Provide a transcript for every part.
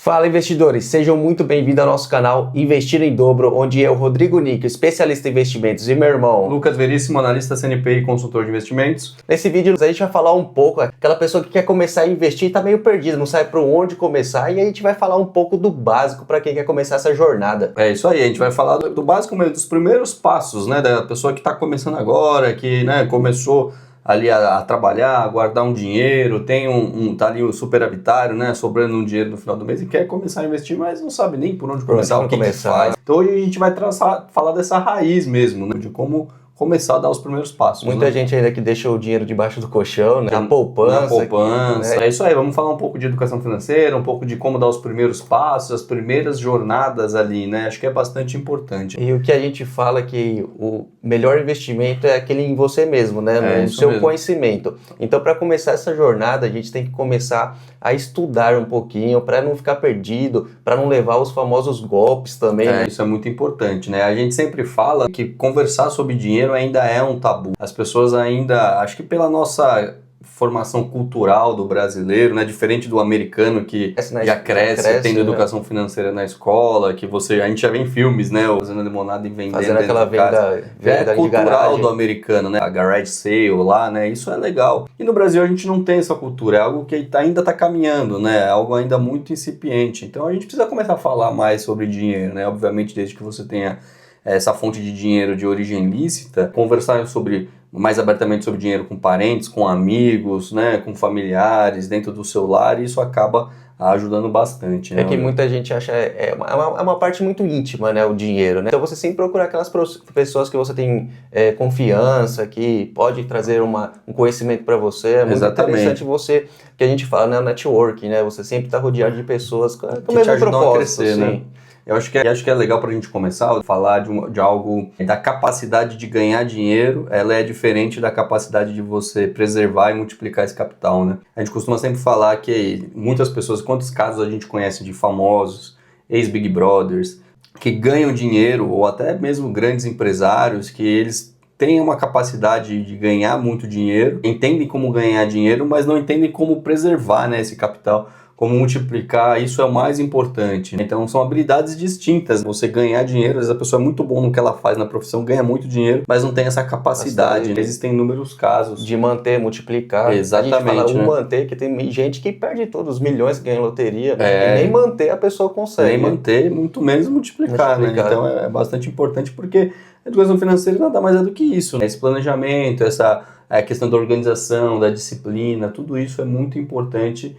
Fala, investidores! Sejam muito bem-vindos ao nosso canal Investir em Dobro, onde eu, Rodrigo Nico, especialista em investimentos, e meu irmão Lucas Veríssimo, analista CNP e consultor de investimentos. Nesse vídeo a gente vai falar um pouco, aquela pessoa que quer começar a investir e está meio perdida, não sabe por onde começar, e a gente vai falar um pouco do básico para quem quer começar essa jornada. É isso aí, a gente vai falar do básico mesmo, dos primeiros passos, né, da pessoa que está começando agora, que começou ali a trabalhar, a guardar um dinheiro, tá ali o superavitário, né, sobrando um dinheiro no final do mês e quer começar a investir, mas não sabe nem por onde começar, o que faz. Então hoje a gente vai falar dessa raiz mesmo, né, de como começar a dar os primeiros passos. Muita gente ainda que deixa o dinheiro debaixo do colchão, né? Na poupança. É isso aí, vamos falar um pouco de educação financeira, um pouco de como dar os primeiros passos, as primeiras jornadas ali, né? Acho que é bastante importante. E o que a gente fala é que o melhor investimento é aquele em você mesmo, né? No seu conhecimento. Então, para começar essa jornada, a gente tem que começar a estudar um pouquinho, para não ficar perdido, para não levar os famosos golpes também. Isso é muito importante, né? A gente sempre fala que conversar sobre dinheiro ainda é um tabu. As pessoas ainda, acho que pela nossa formação cultural do brasileiro, né, diferente do americano que já cresce tendo educação financeira na escola, que a gente já vê em filmes, né, fazendo limonada e vendendo, fazendo aquela venda é cultural do americano, né, a garage sale lá, né, isso é legal. E no Brasil a gente não tem essa cultura, é algo que ainda está caminhando, né, é algo ainda muito incipiente. Então a gente precisa começar a falar mais sobre dinheiro, né, obviamente desde que você tenha essa fonte de dinheiro de origem lícita, conversar mais abertamente sobre dinheiro com parentes, com amigos, né, com familiares, dentro do seu lar, e isso acaba ajudando bastante. Né? É que muita gente acha, é uma parte muito íntima, né, o dinheiro, né? Então você sempre procura aquelas pessoas que você tem confiança, que pode trazer um conhecimento para você. É muito interessante você, que a gente fala, né, o networking, né? Você sempre está rodeado de pessoas com o mesmo propósito, a crescer, né? Eu acho que é legal para a gente começar a falar de algo, da capacidade de ganhar dinheiro. Ela é diferente da capacidade de você preservar e multiplicar esse capital, né? A gente costuma sempre falar que muitas pessoas, quantos casos a gente conhece de famosos, ex-Big Brothers, que ganham dinheiro, ou até mesmo grandes empresários, que eles têm uma capacidade de ganhar muito dinheiro, entendem como ganhar dinheiro, mas não entendem como preservar, né, esse capital, como multiplicar. Isso é o mais importante. Então são habilidades distintas. Você ganhar dinheiro, às vezes a pessoa é muito boa no que ela faz na profissão, ganha muito dinheiro, mas não tem essa capacidade. Existem inúmeros casos de manter, multiplicar. Exatamente. A gente fala manter, que tem gente que perde todos os milhões que ganha em loteria, né? E nem manter a pessoa consegue. Nem manter, muito menos multiplicar. Né? Então é bastante importante, porque a educação financeira nada mais é do que isso, né? Esse planejamento, essa questão da organização, da disciplina, tudo isso é muito importante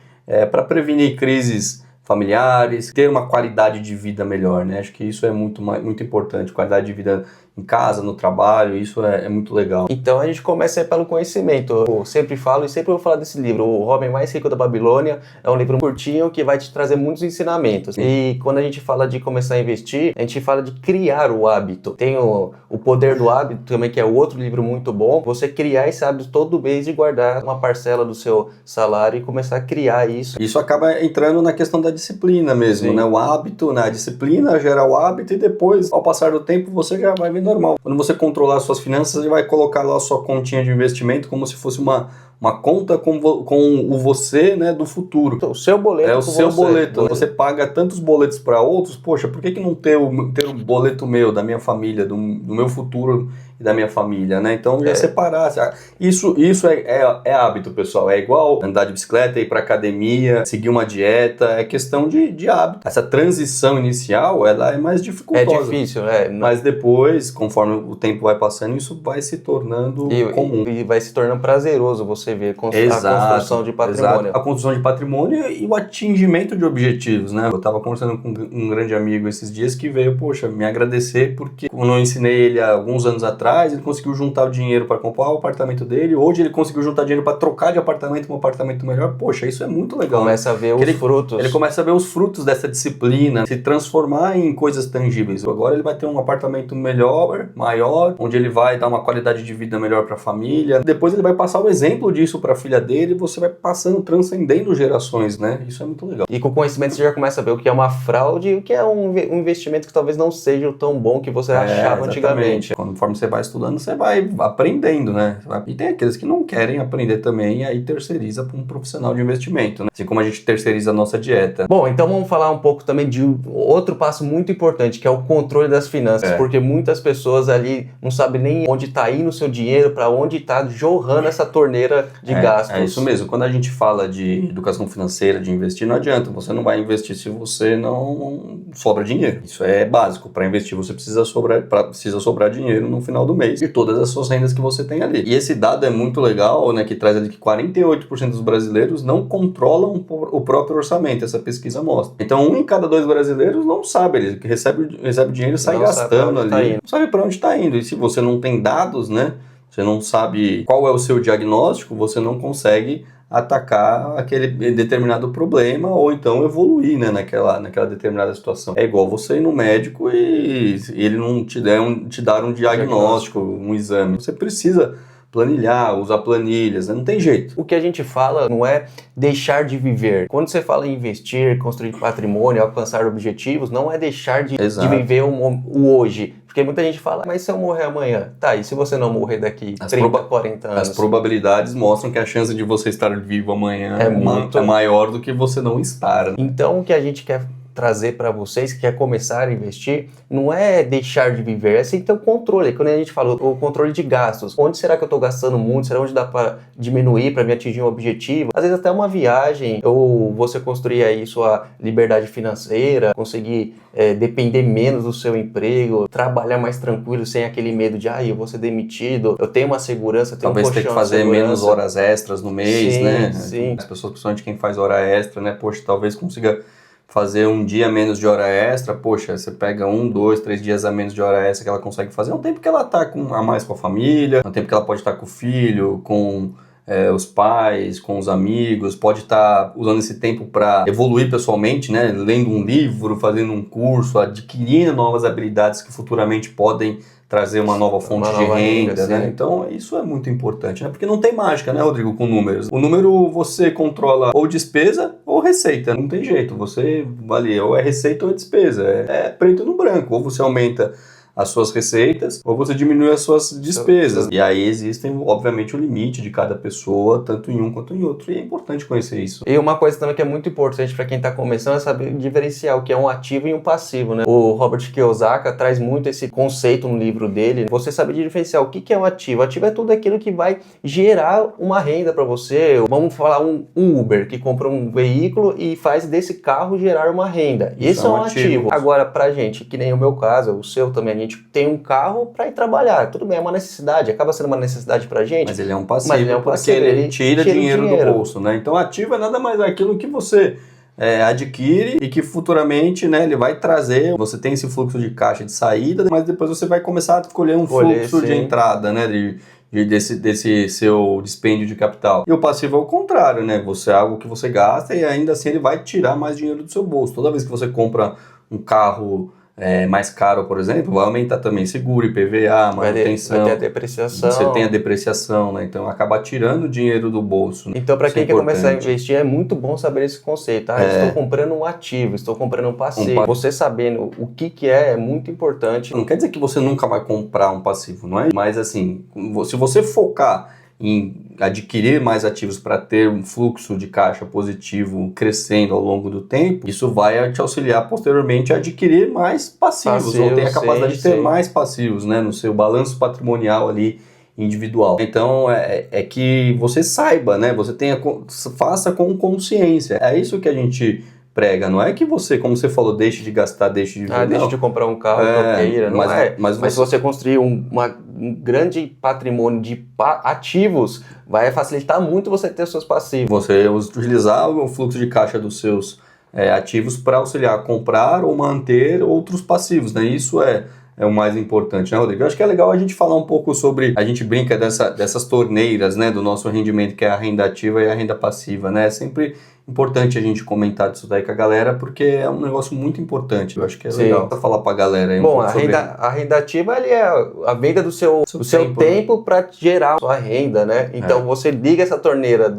para prevenir crises familiares, ter uma qualidade de vida melhor, né? Acho que isso é muito importante, qualidade de vida em casa, no trabalho, isso é muito legal. Então a gente começa pelo conhecimento. Eu sempre falo e sempre vou falar desse livro, O Homem Mais Rico da Babilônia. É um livro curtinho que vai te trazer muitos ensinamentos. E quando a gente fala de começar a investir, a gente fala de criar o hábito. Tem o Poder do Hábito também, que é outro livro muito bom. Você criar esse hábito todo mês de guardar uma parcela do seu salário e começar a criar isso. Isso acaba entrando na questão da disciplina mesmo, né? O hábito, né? A disciplina gera o hábito e depois, ao passar do tempo, você já vai ver normal. Quando você controlar as suas finanças, você vai colocar lá a sua continha de investimento como se fosse uma conta com o você, né, do futuro. O seu boleto. É o seu boleto. Você paga tantos boletos para outros, poxa, por que não ter um boleto meu, da minha família, do meu futuro e da minha família, né? Então já separar. Isso é hábito, pessoal. É igual andar de bicicleta, ir para academia, seguir uma dieta. É questão de hábito. Essa transição inicial, ela é mais dificultosa. É difícil, Mas depois, conforme o tempo vai passando, isso vai se tornando comum. E vai se tornando prazeroso você ver a construção de patrimônio. Exato. A construção de patrimônio e o atingimento de objetivos, né? Eu estava conversando com um grande amigo esses dias que veio, poxa, me agradecer porque quando eu ensinei ele há alguns anos atrás, ele conseguiu juntar o dinheiro para comprar o apartamento dele. Hoje ele conseguiu juntar dinheiro para trocar de apartamento para um apartamento melhor. Poxa, isso é muito legal. Começa a ver os frutos. Ele começa a ver os frutos dessa disciplina, se transformar em coisas tangíveis. Agora ele vai ter um apartamento melhor, maior, onde ele vai dar uma qualidade de vida melhor para a família. Depois ele vai passar o exemplo disso para a filha dele e você vai passando, transcendendo gerações, né? Isso é muito legal. E com o conhecimento você já começa a ver o que é uma fraude e o que é um investimento que talvez não seja tão bom que você achava antigamente. Conforme você vai vai estudando, você vai aprendendo, né? E tem aqueles que não querem aprender também, e aí terceiriza para um profissional de investimento, né? Assim como a gente terceiriza a nossa dieta. Bom, então vamos falar um pouco também de outro passo muito importante, que é o controle das finanças, porque muitas pessoas ali não sabem nem onde está indo o seu dinheiro, para onde está jorrando essa torneira de gastos. É isso mesmo. Quando a gente fala de educação financeira, de investir, não adianta. Você não vai investir se você não sobra dinheiro. Isso é básico. Para investir, você precisa sobrar dinheiro no final do mês e todas as suas rendas que você tem ali. E esse dado é muito legal, né, que traz ali que 48% dos brasileiros não controlam o próprio orçamento. Essa pesquisa mostra. Então, 1 em cada 2 brasileiros não sabe. Ele recebe dinheiro e sai gastando ali. Não sabe para onde está indo. E se você não tem dados, né, você não sabe qual é o seu diagnóstico, você não consegue atacar aquele determinado problema ou então evoluir, né, naquela determinada situação. É igual você ir no médico e ele não te dar um diagnóstico, um exame. Você precisa planilhar, usar planilhas, né? Não tem jeito. O que a gente fala não é deixar de viver. Quando você fala em investir, construir patrimônio, alcançar objetivos, não é deixar de viver o hoje. Porque muita gente fala, mas se eu morrer amanhã? Tá, e se você não morrer daqui 30, 40 anos? As probabilidades mostram que a chance de você estar vivo amanhã é maior do que você não estar. Né? Então, o que a gente quer trazer para vocês que quer começar a investir, não é deixar de viver, é sim ter o controle. Quando a gente falou o controle de gastos, onde será que eu estou gastando muito? Será onde dá para diminuir para me atingir um objetivo? Às vezes até uma viagem, ou você construir aí sua liberdade financeira, conseguir depender menos do seu emprego, trabalhar mais tranquilo, sem aquele medo de, eu vou ser demitido, eu tenho uma segurança, tenho talvez um colchão ter que fazer menos horas extras no mês, sim, né? Sim. As pessoas, principalmente quem faz hora extra, né? Poxa, talvez consiga fazer um dia menos de hora extra, poxa, você pega 1, 2, 3 dias a menos de hora extra que ela consegue fazer, é um tempo que ela tá a mais com a família, é um tempo que ela pode estar com o filho, com os pais, com os amigos, pode estar usando esse tempo para evoluir pessoalmente, né? Lendo um livro, fazendo um curso, adquirindo novas habilidades que futuramente podem trazer uma nova fonte de renda, né? Então, isso é muito importante, né? Porque não tem mágica, né, Rodrigo, com números. O número você controla ou despesa ou receita. Não tem jeito. Você ou é receita ou é despesa. É preto no branco. Ou você aumenta as suas receitas, ou você diminui as suas despesas. E aí existem, obviamente, o limite de cada pessoa, tanto em um quanto em outro, e é importante conhecer isso. E uma coisa também que é muito importante para quem está começando é saber diferenciar o que é um ativo e um passivo, né? O Robert Kiyosaki traz muito esse conceito no livro dele, você saber diferenciar o que é um ativo. Ativo é tudo aquilo que vai gerar uma renda para você. Vamos falar um Uber, que compra um veículo e faz desse carro gerar uma renda. Esse é um ativo. Agora, pra gente, que nem o meu caso, o seu também, a gente tem um carro para ir trabalhar. Tudo bem, é uma necessidade, acaba sendo uma necessidade pra gente. Mas ele é um passivo, porque ele tira dinheiro do bolso, né? Então, ativo é nada mais aquilo que você adquire e que futuramente, né, ele vai trazer, você tem esse fluxo de caixa de saída, mas depois você vai começar a colher um fluxo de entrada, né, desse seu dispêndio de capital. E o passivo é o contrário, né? Você é algo que você gasta e ainda assim ele vai tirar mais dinheiro do seu bolso. Toda vez que você compra um carro mais caro, por exemplo, vai aumentar também seguro, IPVA, manutenção. Vai ter a depreciação. Você tem a depreciação, né? Então acaba tirando dinheiro do bolso. Né? Então, para quem quer começar a investir, é muito bom saber esse conceito. Estou comprando um ativo, estou comprando um passivo. Você sabendo o que é muito importante. Não quer dizer que você nunca vai comprar um passivo, não é? Mas assim, se você focar em adquirir mais ativos para ter um fluxo de caixa positivo crescendo ao longo do tempo, isso vai te auxiliar posteriormente a adquirir mais passivos ou ter a capacidade de ter mais passivos, né, no seu balanço patrimonial ali individual. Então é que você saiba, né, faça com consciência. É isso que a gente prega, não é que você, como você falou, deixe de gastar, deixe de viver. Deixe de comprar um carro qualquer, mas se você construir um grande patrimônio de ativos, vai facilitar muito você ter seus passivos. Você utilizar o fluxo de caixa dos seus ativos para auxiliar a comprar ou manter outros passivos, né? Isso é o mais importante, né, Rodrigo? Eu acho que é legal a gente falar um pouco sobre, a gente brinca dessas torneiras, né, do nosso rendimento, que é a renda ativa e a renda passiva, né? É sempre importante a gente comentar disso daí com a galera, porque é um negócio muito importante. Eu acho que é legal pra falar pra galera aí um pouco sobre... a renda ativa é a venda do seu tempo para gerar a sua renda, né? Então você liga essa torneira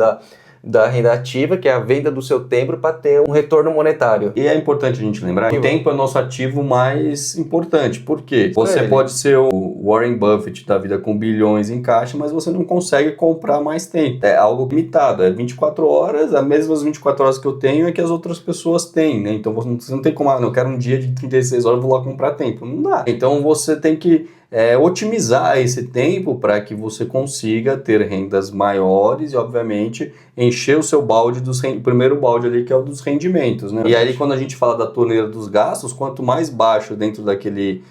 da renda ativa, que é a venda do seu tempo, para ter um retorno monetário. E é importante a gente lembrar que o tempo é o nosso ativo mais importante. Por quê? Você Ele. pode ser o Warren Buffett da vida com bilhões em caixa, mas você não consegue comprar mais tempo. É algo limitado, é 24 horas, as mesmas 24 horas que eu tenho é que as outras pessoas têm, né? Então você não tem como, eu quero um dia de 36 horas, vou lá comprar tempo. Não dá. Então você tem que otimizar esse tempo para que você consiga ter rendas maiores e, obviamente, encher o seu balde o primeiro balde ali, que é o dos rendimentos, né? E aí, quando a gente fala da torneira dos gastos, quanto mais baixo dentro daquele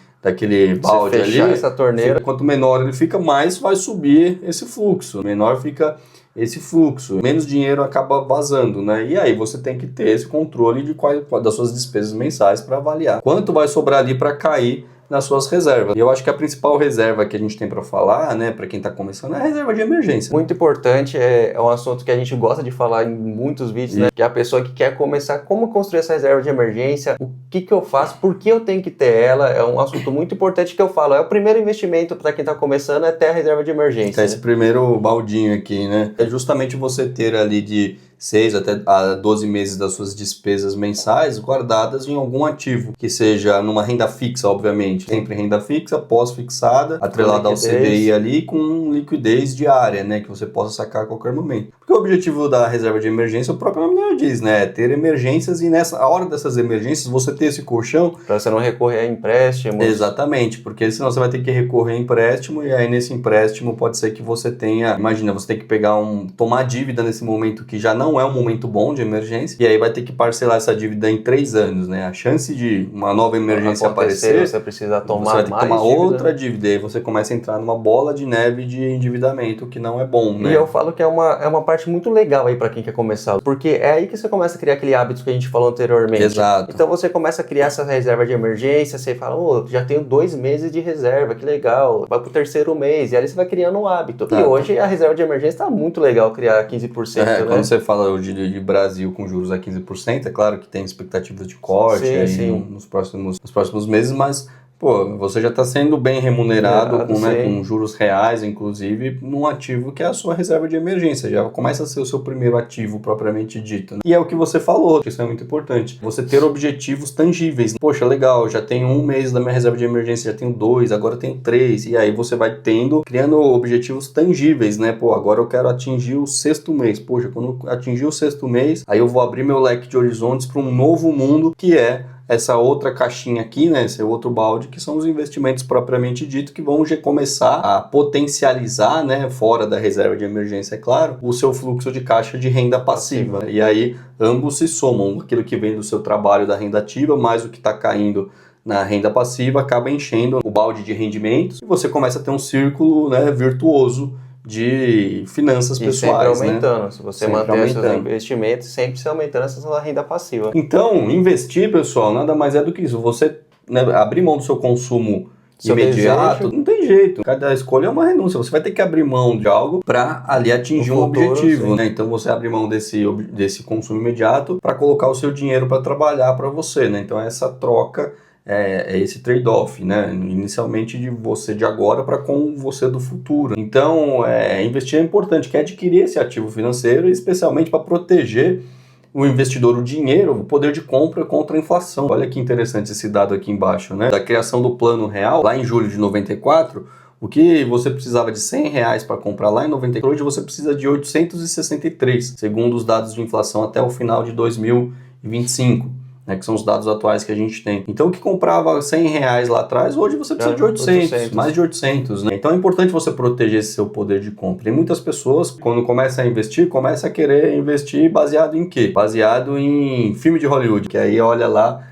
balde ali, essa torneira, quanto menor ele fica, mais vai subir esse fluxo, menor fica esse fluxo, menos dinheiro acaba vazando, né? E aí você tem que ter esse controle das suas despesas mensais para avaliar quanto vai sobrar ali para cair nas suas reservas. E eu acho que a principal reserva que a gente tem para falar, né, para quem está começando, é a reserva de emergência. Muito importante, é um assunto que a gente gosta de falar em muitos vídeos, né? Que é a pessoa que quer começar, como construir essa reserva de emergência, o que eu faço, por que eu tenho que ter ela, é um assunto muito importante que eu falo, é o primeiro investimento para quem está começando, é ter a reserva de emergência. Esse primeiro baldinho aqui, né? É justamente você ter ali de 6 até a 12 meses das suas despesas mensais guardadas em algum ativo, que seja numa renda fixa, obviamente. Sempre renda fixa, pós-fixada, atrelada ao CDI ali, com liquidez diária, né? Que você possa sacar a qualquer momento. Porque o objetivo da reserva de emergência, o próprio nome diz, né? É ter emergências e nessa hora dessas emergências você ter esse colchão. Para você não recorrer a empréstimos. Exatamente, porque senão você vai ter que recorrer a empréstimo e aí nesse empréstimo pode ser que você tenha, imagina, você tem que tomar dívida nesse momento que já não é um momento bom de emergência, e aí vai ter que parcelar essa dívida em 3 anos, né? A chance de uma nova emergência aparecer, você precisa tomar você vai ter que tomar dívida. outra dívida, e aí você começa a entrar numa bola de neve de endividamento, que não é bom, né? E eu falo que é uma parte muito legal aí para quem quer começar, porque é aí que você começa a criar aquele hábito que a gente falou anteriormente. Exato. Então você começa a criar essa reserva de emergência, você fala, já tenho 2 meses de reserva, que legal, vai pro 3º mês, e aí você vai criando um hábito. E hoje a reserva de emergência tá muito legal criar 15%, né? Quando você fala hoje de Brasil com juros a 15%, é claro que tem expectativa de corte nos próximos meses, mas você já está sendo bem remunerado com juros reais, inclusive, num ativo que é a sua reserva de emergência. Já começa a ser o seu primeiro ativo propriamente dito, né? E é o que você falou, que isso é muito importante. Você ter objetivos tangíveis. Poxa, legal, já tenho 1 mês da minha reserva de emergência, já tenho 2, agora tenho 3. E aí você vai criando objetivos tangíveis, né? Agora eu quero atingir o 6º mês. Poxa, quando eu atingir o 6º mês, aí eu vou abrir meu leque de horizontes para um novo mundo, que é essa outra caixinha aqui, né, esse outro balde, que são os investimentos propriamente dito, que vão começar a potencializar, né, fora da reserva de emergência, é claro, o seu fluxo de caixa de renda passiva. E aí ambos se somam, aquilo que vem do seu trabalho da renda ativa, mais o que está caindo na renda passiva, acaba enchendo o balde de rendimentos e você começa a ter um círculo, né, virtuoso de finanças pessoais, sempre aumentando, né? Se você manter seus investimentos, sempre se aumentando essa sua renda passiva. Então, investir, pessoal, nada mais é do que isso. Você, né, abrir mão do seu consumo imediato, não tem jeito. Cada escolha é uma renúncia. Você vai ter que abrir mão de algo para ali atingir um objetivo, né? Então você abre mão desse consumo imediato para colocar o seu dinheiro para trabalhar para você, né? Então essa troca é esse trade-off, né? Inicialmente de você de agora para com você do futuro. Então, investir é importante, que é adquirir esse ativo financeiro, especialmente para proteger o investidor, o dinheiro, o poder de compra contra a inflação. Olha que interessante esse dado aqui embaixo, né? Da criação do Plano Real, lá em julho de 94, o que você precisava de R$100 para comprar lá em 94, hoje você precisa de 863, segundo os dados de inflação até o final de 2025. Que são os dados atuais que a gente tem. Então, o que comprava R$100 lá atrás, hoje você precisa de 800, mais de 800, né? Então, é importante você proteger esse seu poder de compra. E muitas pessoas, quando começam a investir, começam a querer investir baseado em quê? Baseado em filme de Hollywood, que aí olha lá,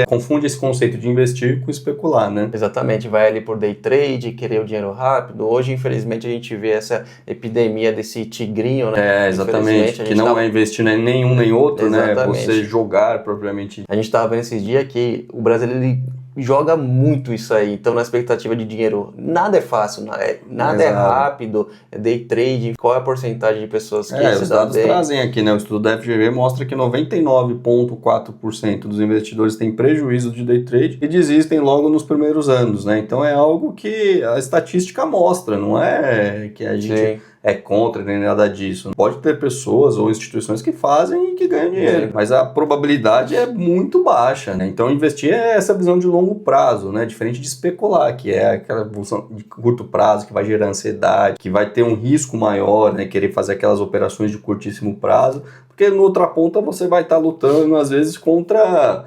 confunde esse conceito de investir com especular, né? Exatamente, vai ali por day trade, querer o dinheiro rápido. Hoje, infelizmente, a gente vê essa epidemia desse tigrinho, né? Exatamente, que não é investir em nenhum nem outro, exatamente, né? Você jogar propriamente. A gente estava vendo esses dias que o brasileiro ele joga muito isso aí, então na expectativa de dinheiro, nada é fácil, nada é rápido, é day trade, qual é a porcentagem de pessoas que os dados trazem aqui, né? O estudo da FGV mostra que 99,4% dos investidores têm prejuízo de day trade e desistem logo nos primeiros anos, né? Então é algo que a estatística mostra, não é que a gente é contra nem nada disso. Pode ter pessoas ou instituições que fazem e que ganham dinheiro, mas a probabilidade é muito baixa, né? Então investir é essa visão de longo prazo, né? Diferente de especular, que é aquela visão de curto prazo que vai gerar ansiedade, que vai ter um risco maior, né? Querer fazer aquelas operações de curtíssimo prazo, porque na outra ponta você vai estar lutando às vezes contra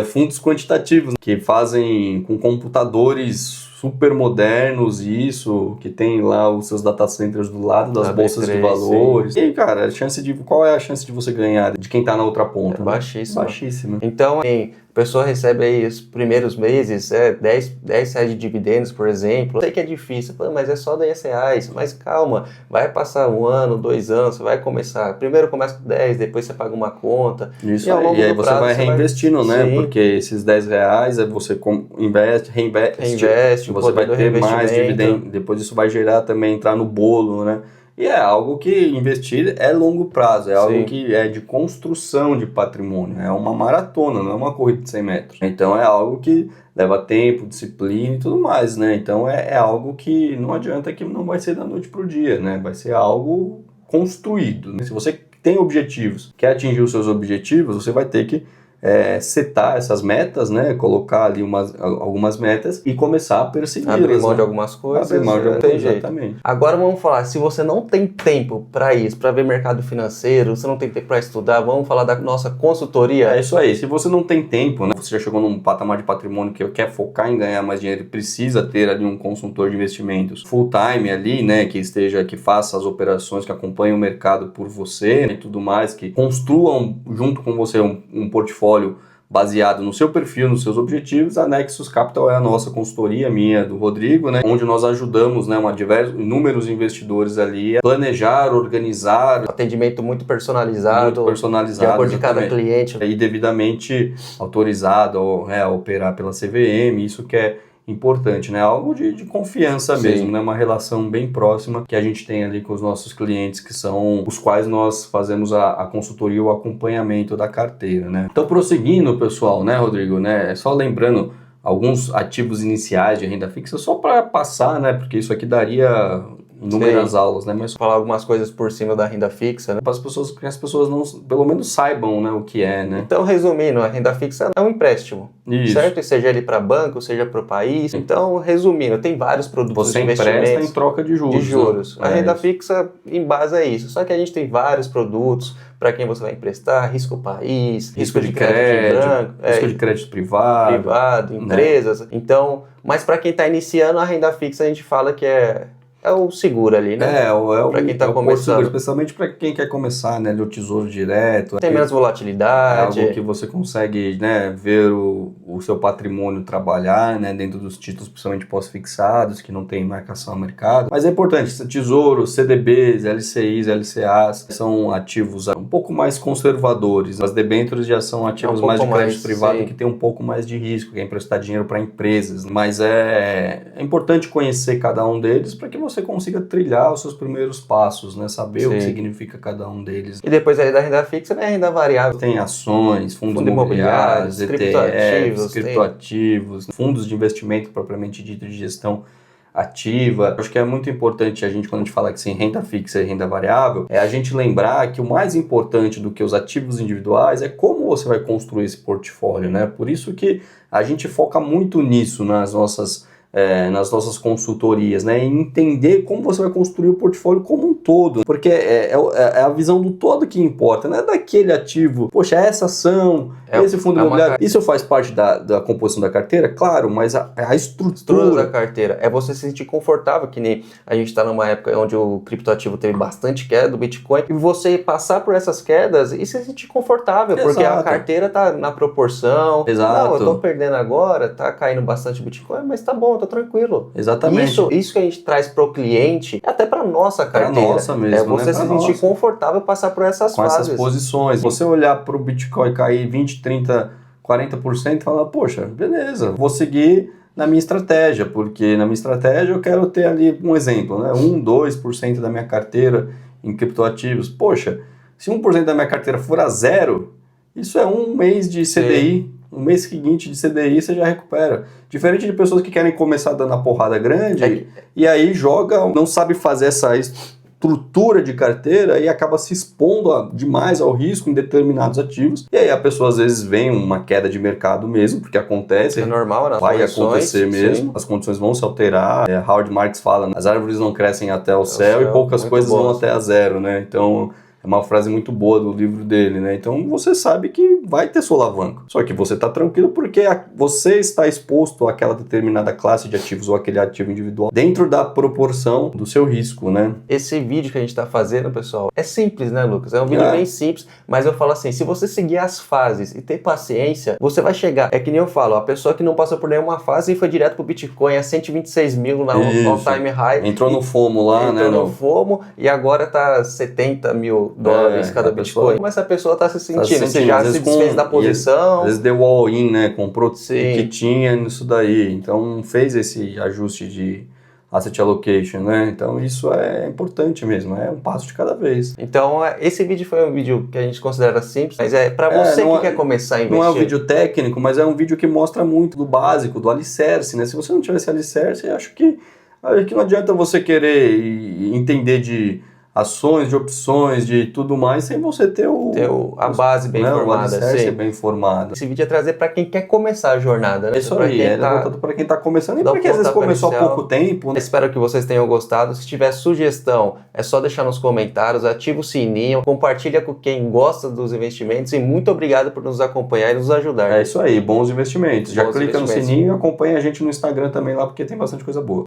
fundos quantitativos que fazem com computadores super modernos, isso, que tem lá os seus data centers do lado das bolsas de valores. Sim. E aí, cara, qual é a chance de você ganhar de quem tá na outra ponta? É baixíssima. Baixíssima. Então, a pessoa recebe aí os primeiros meses, 10 reais de dividendos, por exemplo. Eu sei que é difícil, mas é só 10 reais. Mas calma, vai passar 1 ano, 2 anos, você vai começar. Primeiro começa com 10, depois você paga uma conta. Isso, e aí você vai reinvestindo, né? Sim. Porque esses 10 reais você reinveste, você vai ter mais dividendo. Depois isso vai gerar também, entrar no bolo, né? E é algo que investir é longo prazo, é algo que é de construção de patrimônio, é uma maratona, não é uma corrida de 100 metros. Então é algo que leva tempo, disciplina e tudo mais, né? Então é algo que não adianta, que não vai ser da noite pro dia, né? Vai ser algo construído, né? Se você tem objetivos, quer atingir os seus objetivos, você vai ter que setar essas metas, né? Colocar ali algumas metas e começar a persegui-las. Abrir mão de algumas coisas. Abrir mão de algumas coisas, exatamente. Agora vamos falar, se você não tem tempo para isso, para ver mercado financeiro, você não tem tempo para estudar, vamos falar da nossa consultoria. É isso aí, se você não tem tempo, né? Você já chegou num patamar de patrimônio que quer focar em ganhar mais dinheiro e precisa ter ali um consultor de investimentos full time ali, né? Que faça as operações, que acompanhe o mercado por você, né, e tudo mais, que construam junto com você um portfólio baseado no seu perfil, nos seus objetivos. A Nexus Capital é a nossa consultoria, minha, do Rodrigo, né, onde nós ajudamos, né, inúmeros investidores ali a planejar, organizar. Atendimento muito personalizado, de acordo de cada cliente. E devidamente autorizado a operar pela CVM, isso que é importante, né? Algo de confiança mesmo, né? Uma relação bem próxima que a gente tem ali com os nossos clientes, que são os quais nós fazemos a consultoria, o acompanhamento da carteira, né? Então, prosseguindo, pessoal, né, Rodrigo, né? Só lembrando alguns ativos iniciais de renda fixa, só para passar, né? Porque isso aqui daria inúmeras aulas, né? Mas falar algumas coisas por cima da renda fixa, né? Para que as pessoas não, pelo menos saibam, né, o que é, né? Então, resumindo, a renda fixa é um empréstimo, certo? E seja ele para banco, seja para o país. Então, resumindo, tem vários produtos de investimentos. Você empresta em troca de juros. A renda fixa embasa isso. Só que a gente tem vários produtos para quem você vai emprestar, risco país, risco de crédito em branco, risco de crédito privado, empresas. Né? Então, mas para quem está iniciando, a renda fixa a gente fala que é o seguro ali, né? Para quem está começando. Seguro, especialmente para quem quer começar, né? O tesouro direto. Tem menos volatilidade. É algo que você consegue, né, ver o seu patrimônio trabalhar, né, dentro dos títulos, principalmente pós-fixados, que não tem marcação a mercado. Mas é importante, tesouro, CDBs, LCIs, LCAs, são ativos um pouco mais conservadores. As debêntures já são ativos mais de crédito privado, que tem um pouco mais de risco, que é emprestar dinheiro para empresas. Mas é importante conhecer cada um deles para que você consiga trilhar os seus primeiros passos, né? Saber o que significa cada um deles. E depois aí da renda fixa, né? A renda variável. Tem ações, fundos imobiliários, ETFs, criptoativos, fundos de investimento propriamente dito, de gestão ativa. Acho que é muito importante quando a gente fala que sim, renda fixa e renda variável, é a gente lembrar que o mais importante do que os ativos individuais é como você vai construir esse portfólio, né? Por isso que a gente foca muito nisso nas nossas consultorias, né? E entender como você vai construir o portfólio como um todo, porque é a visão do todo que importa, não é daquele ativo, poxa, essa ação, esse fundo imobiliário, isso faz parte da composição da carteira, claro, mas a estrutura da carteira é você se sentir confortável, que nem a gente está numa época onde o criptoativo teve bastante queda do Bitcoin, e você passar por essas quedas e se sentir confortável, porque a carteira tá na proporção. Exato. Não, eu tô perdendo agora, tá caindo bastante o Bitcoin, mas tá bom, tô tranquilo. Exatamente. Isso que a gente traz pro cliente, até pra nossa carteira. Pra nossa mesmo, é você se sentir confortável passar por essas fases. Com essas posições. Você olhar pro Bitcoin cair 20, 30, 40% e falar, poxa, beleza, vou seguir na minha estratégia, porque na minha estratégia eu quero ter ali um exemplo, né? 1, 2% da minha carteira em criptoativos. Poxa, se 1% da minha carteira for a zero, isso é um mês de CDI. Um mês seguinte de CDI você já recupera. Diferente de pessoas que querem começar dando a porrada grande e aí joga, não sabe fazer essa estrutura de carteira e acaba se expondo demais ao risco em determinados ativos. E aí a pessoa às vezes vem uma queda de mercado mesmo, porque acontece. É normal, né? Vai acontecer mesmo, as condições vão se alterar. Howard Marks fala, as árvores não crescem até o céu e poucas coisas vão até a zero, né? Então, é uma frase muito boa do livro dele, né? Então, você sabe que vai ter solavanco. Só que você está tranquilo porque você está exposto àquela determinada classe de ativos ou aquele ativo individual dentro da proporção do seu risco, né? Esse vídeo que a gente está fazendo, pessoal, é simples, né, Lucas? É um vídeo bem simples, mas eu falo assim, se você seguir as fases e ter paciência, você vai chegar. É que nem eu falo, a pessoa que não passou por nenhuma fase e foi direto pro Bitcoin a 126 mil na all-time high. Entrou no FOMO lá, né? Entrou no FOMO e agora tá 70 mil dólares cada Bitcoin. Como essa pessoa tá se sentindo? Você já se desfez da posição. Às vezes deu all-in, né? Comprou o que tinha nisso daí. Então fez esse ajuste de asset allocation, né? Então isso é importante mesmo, é um passo de cada vez. Então esse vídeo foi um vídeo que a gente considera simples, mas é para você que quer começar a investir. Não é um vídeo técnico, mas é um vídeo que mostra muito do básico, do alicerce, né? Se você não tiver esse alicerce, acho que não adianta você querer entender de ações, de opções, de tudo mais, sem você ter a base bem formada. O bem formado. Esse vídeo é trazer para quem quer começar a jornada, né? Isso aí, é voltado para quem está começando e para quem às vezes começou há pouco tempo. Né? Espero que vocês tenham gostado. Se tiver sugestão, é só deixar nos comentários, ativa o sininho, compartilha com quem gosta dos investimentos e muito obrigado por nos acompanhar e nos ajudar. É isso aí, bons investimentos. Já clica no sininho e acompanha a gente no Instagram também lá, porque tem bastante coisa boa.